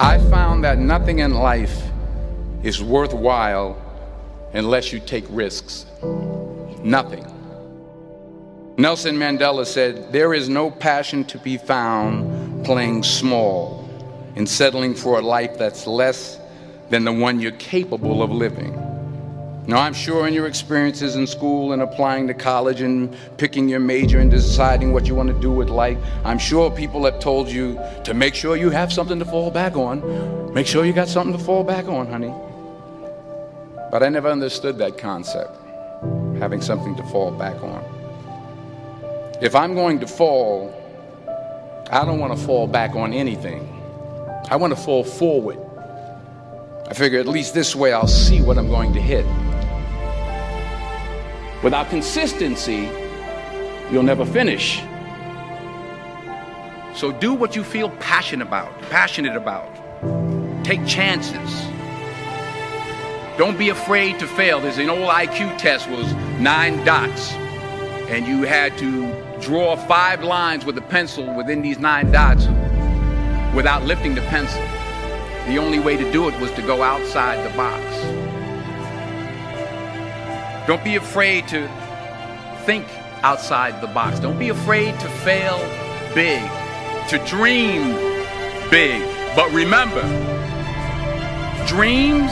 I found that nothing in life is worthwhile unless you take risks. Nothing. Nelson Mandela said, "There is no passion to be found playing small and settling for a life that's less than the one you're capable of living." Now, I'm sure in your experiences in school and applying to college and picking your major and deciding what you want to do with life, I'm sure people have told you to make sure you have something to fall back on. Make sure you got something to fall back on, honey. But I never understood that concept, having something to fall back on. If I'm going to fall, I don't want to fall back on anything. I want to fall forward. I figure at least this way I'll see what I'm going to hit. Without consistency, you'll never finish. So do what you feel passionate about. Take chances. Don't be afraid to fail. There's an old IQ test was 9 dots, and you had to draw 5 lines with a pencil within these 9 dots without lifting the pencil. The only way to do it was to go outside the box. Don't be afraid to think outside the box. Don't be afraid to fail big, to dream big. But remember, dreams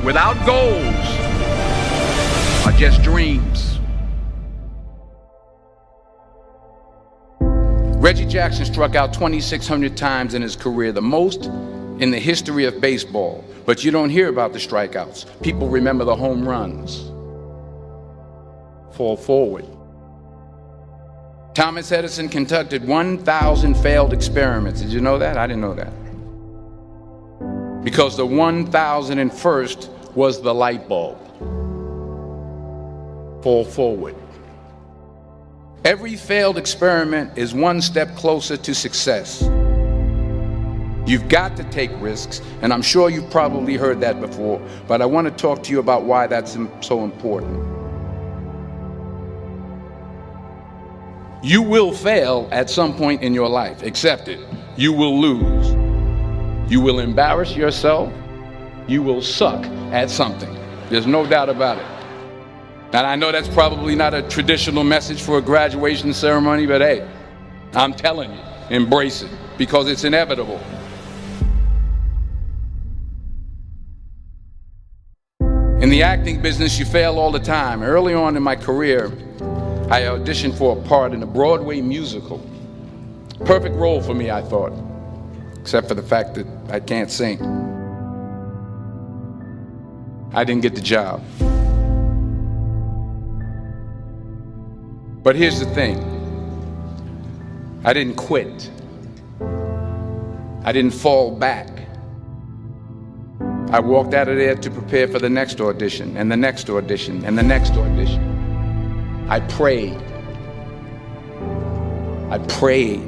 without goals are just dreams. Reggie Jackson struck out 2,600 times in his career, the most in the history of baseball. But you don't hear about the strikeouts. People remember the home runs. Fall forward. Thomas Edison conducted 1,000 failed experiments. Did you know that? I didn't know that. Because the 1,001st was the light bulb. Fall forward. Every failed experiment is one step closer to success. You've got to take risks, and I'm sure you've probably heard that before, but I want to talk to you about why that's so important. You will fail at some point in your life. Accept it. You will lose. You will embarrass yourself. You will suck at something. There's no doubt about it. And I know that's probably not a traditional message for a graduation ceremony, but hey, I'm telling you, embrace it, because it's inevitable. In the acting business, you fail all the time. Early on in my career, I auditioned for a part in a Broadway musical. Perfect role for me, I thought, except for the fact that I can't sing. I didn't get the job. But here's the thing. I didn't quit. I didn't fall back. I walked out of there to prepare for the next audition, and the next audition, and the next audition. I prayed. I prayed.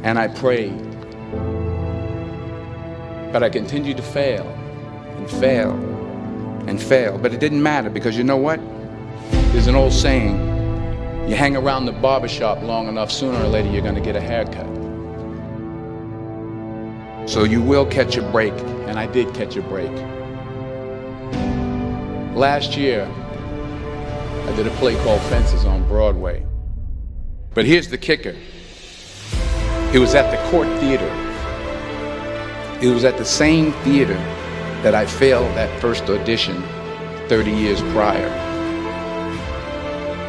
And I prayed. But I continued to fail and fail and fail. But it didn't matter, because you know what? There's an old saying, you hang around the barbershop long enough, sooner or later you're going to get a haircut. So you will catch a break, and I did catch a break. Last year, I did a play called Fences on Broadway. But here's the kicker. It was at the Court Theater. It was at the same theater that I failed that first audition 30 years prior.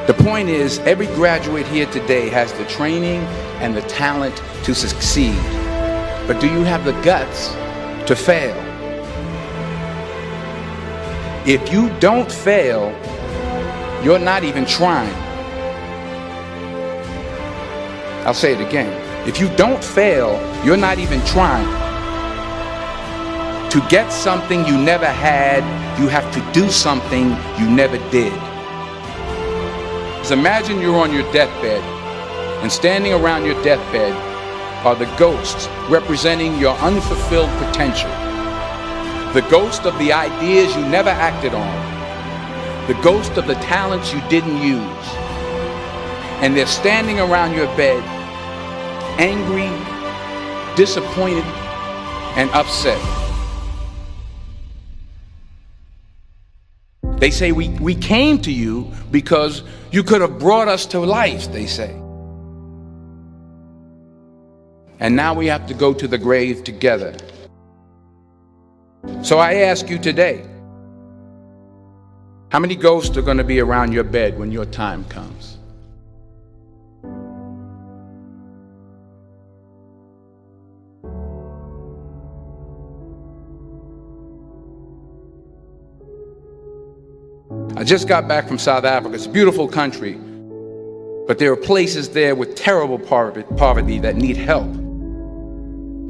The point is, every graduate here today has the training and the talent to succeed. But do you have the guts to fail? If you don't fail, you're not even trying. I'll say it again. If you don't fail, you're not even trying. To get something you never had, you have to do something you never did. Just imagine you're on your deathbed, and standing around your deathbed are the ghosts representing your unfulfilled potential. The ghost of the ideas you never acted on. The ghost of the talents you didn't use. And they're standing around your bed, angry, disappointed, and upset. They say we came to you because you could have brought us to life, they say. And now we have to go to the grave together. So I ask you today, how many ghosts are going to be around your bed when your time comes? I just got back from South Africa. It's a beautiful country, but there are places there with terrible poverty that need help.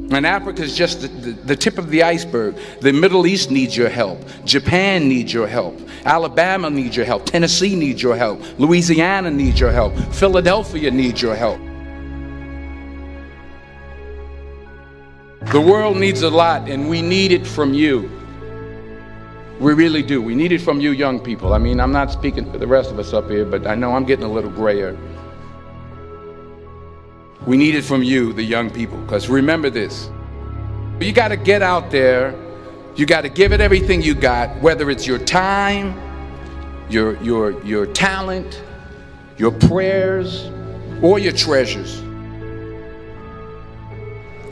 And Africa is just the tip of the iceberg. The Middle East needs your help. Japan needs your help. Alabama needs your help. Tennessee needs your help. Louisiana needs your help. Philadelphia needs your help. The world needs a lot, and we need it from you. We really do. We need it from you young people. I mean, I'm not speaking for the rest of us up here, but I know I'm getting a little grayer. We need it from you, the young people, because remember this. You got to get out there. You got to give it everything you got, whether it's your time, your talent, your prayers, or your treasures.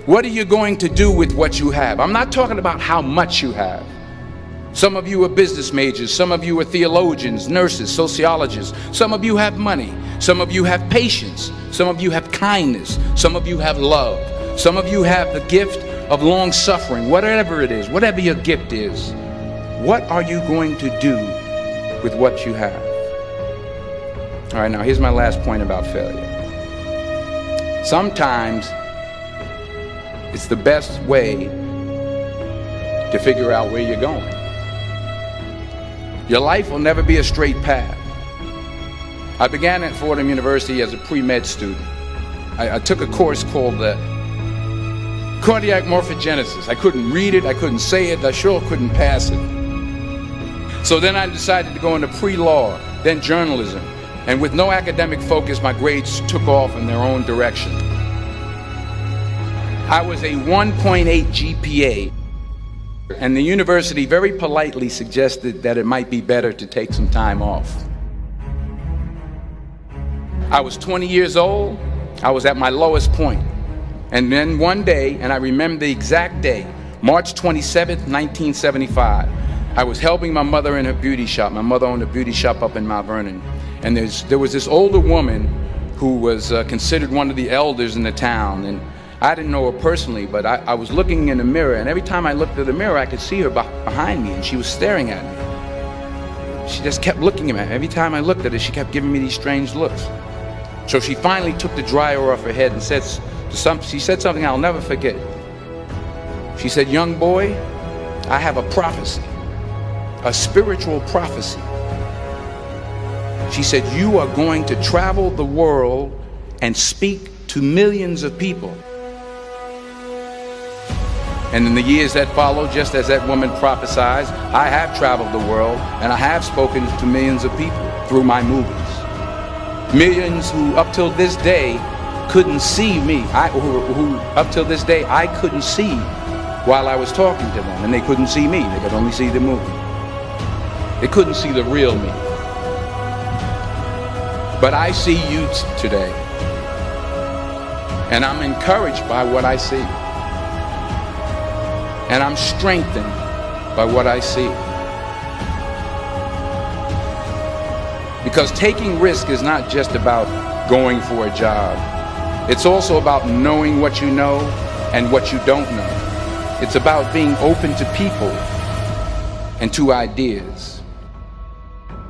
What are you going to do with what you have? I'm not talking about how much you have. Some of you are business majors. Some of you are theologians, nurses, sociologists. Some of you have money. Some of you have patience. Some of you have kindness. Some of you have love. Some of you have the gift of long suffering. Whatever it is, whatever your gift is, what are you going to do with what you have? All right, now here's my last point about failure. Sometimes it's the best way to figure out where you're going. Your life will never be a straight path. I began at Fordham University as a pre-med student. I took a course called cardiac morphogenesis. I couldn't read it, I couldn't say it, I sure couldn't pass it. So then I decided to go into pre-law, then journalism. And with no academic focus, my grades took off in their own direction. I was a 1.8 GPA. And the university very politely suggested that it might be better to take some time off. I was 20 years old. I was at my lowest point. And then one day, and I remember the exact day, March 27th, 1975, I was helping my mother in her beauty shop. My mother owned a beauty shop up in Mount Vernon. And there was this older woman who was considered one of the elders in the town. And I didn't know her personally, but I was looking in the mirror, and every time I looked at the mirror, I could see her behind me, and she was staring at me. She just kept looking at me. Every time I looked at her, she kept giving me these strange looks. So she finally took the dryer off her head and she said something I'll never forget. She said, "Young boy, I have a prophecy, a spiritual prophecy." She said, "You are going to travel the world and speak to millions of people." And in the years that followed, just as that woman prophesied, I have traveled the world and I have spoken to millions of people through my movies. Millions who up till this day couldn't see me, who up till this day I couldn't see while I was talking to them, and they couldn't see me, they could only see the movie. They couldn't see the real me. But I see you today, and I'm encouraged by what I see. And I'm strengthened by what I see. Because taking risk is not just about going for a job. It's also about knowing what you know and what you don't know. It's about being open to people and to ideas.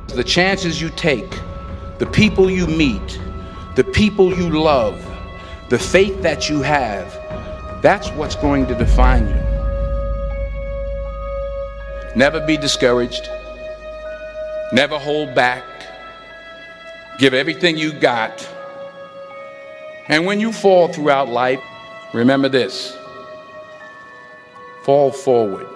The chances you take, the people you meet, the people you love, the faith that you have, that's what's going to define you. Never be discouraged. Never hold back. Give everything you got. And when you fall throughout life, remember this: fall forward.